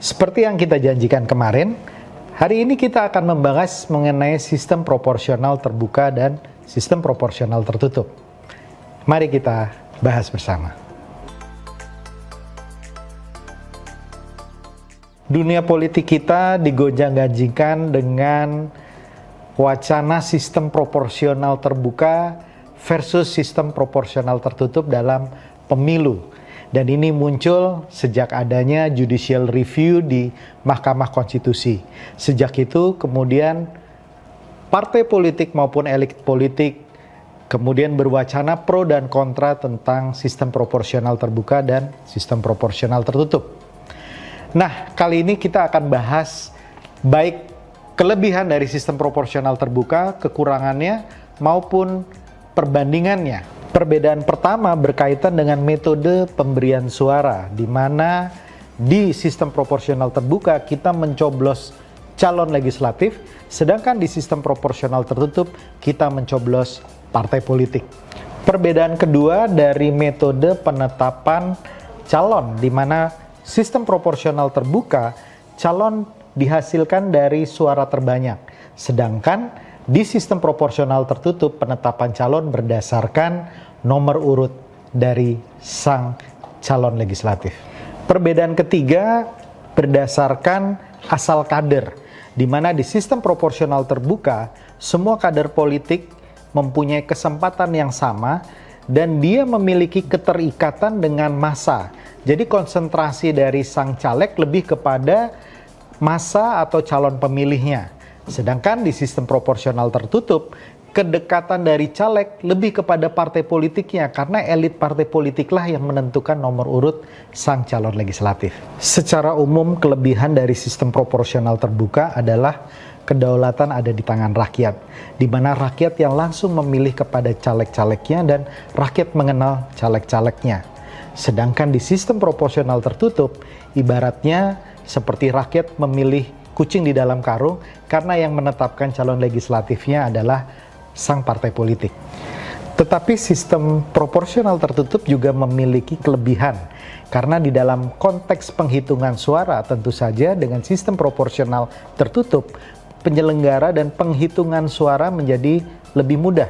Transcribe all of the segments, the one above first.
Seperti yang kita janjikan kemarin, hari ini kita akan membahas mengenai sistem proporsional terbuka dan sistem proporsional tertutup. Mari kita bahas bersama. Dunia politik kita digonjang-ganjingkan dengan wacana sistem proporsional terbuka versus sistem proporsional tertutup dalam pemilu. Dan ini muncul sejak adanya judicial review di Mahkamah Konstitusi. Sejak itu kemudian partai politik maupun elit politik kemudian berwacana pro dan kontra tentang sistem proporsional terbuka dan sistem proporsional tertutup. Nah, kali ini kita akan bahas baik kelebihan dari sistem proporsional terbuka, kekurangannya, maupun perbandingannya. Perbedaan pertama berkaitan dengan metode pemberian suara, di mana di sistem proporsional terbuka kita mencoblos calon legislatif, sedangkan di sistem proporsional tertutup kita mencoblos partai politik. Perbedaan kedua dari metode penetapan calon, di mana sistem proporsional terbuka calon dihasilkan dari suara terbanyak, sedangkan di sistem proporsional tertutup penetapan calon berdasarkan nomor urut dari sang calon legislatif. Perbedaan ketiga berdasarkan asal kader, di mana di sistem proporsional terbuka semua kader politik mempunyai kesempatan yang sama dan dia memiliki keterikatan dengan massa. Jadi konsentrasi dari sang caleg lebih kepada massa atau calon pemilihnya. Sedangkan di sistem proporsional tertutup, kedekatan dari caleg lebih kepada partai politiknya karena elit partai politiklah yang menentukan nomor urut sang calon legislatif. Secara umum, kelebihan dari sistem proporsional terbuka adalah kedaulatan ada di tangan rakyat, di mana rakyat yang langsung memilih kepada caleg-calegnya dan rakyat mengenal caleg-calegnya. Sedangkan di sistem proporsional tertutup, ibaratnya seperti rakyat memilih kucing di dalam karung karena yang menetapkan calon legislatifnya adalah sang partai politik. Tetapi sistem proporsional tertutup juga memiliki kelebihan karena di dalam konteks penghitungan suara tentu saja dengan sistem proporsional tertutup penyelenggara dan penghitungan suara menjadi lebih mudah.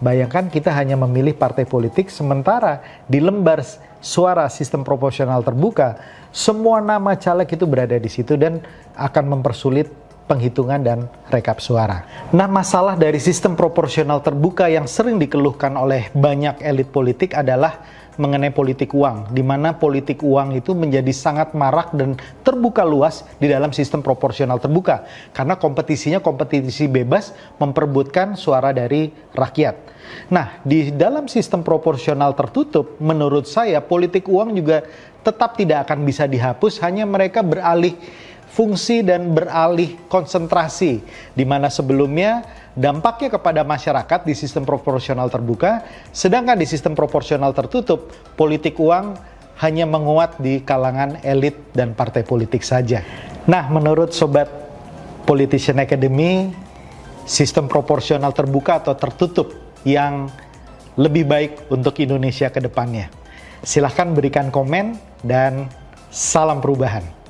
Bayangkan kita hanya memilih partai politik, sementara di lembar suara sistem proporsional terbuka, semua nama caleg itu berada di situ dan akan mempersulit penghitungan dan rekap suara. Nah, masalah dari sistem proporsional terbuka yang sering dikeluhkan oleh banyak elit politik adalah mengenai politik uang, di mana politik uang itu menjadi sangat marak dan terbuka luas di dalam sistem proporsional terbuka karena kompetisinya kompetisi bebas memperebutkan suara dari rakyat. Nah, di dalam sistem proporsional tertutup, menurut saya politik uang juga tetap tidak akan bisa dihapus, hanya mereka beralih fungsi dan beralih konsentrasi, di mana sebelumnya dampaknya kepada masyarakat di sistem proporsional terbuka, sedangkan di sistem proporsional tertutup, politik uang hanya menguat di kalangan elit dan partai politik saja. Nah, menurut Sobat Politician Academy, sistem proporsional terbuka atau tertutup yang lebih baik untuk Indonesia ke depannya. Silahkan berikan komen dan salam perubahan.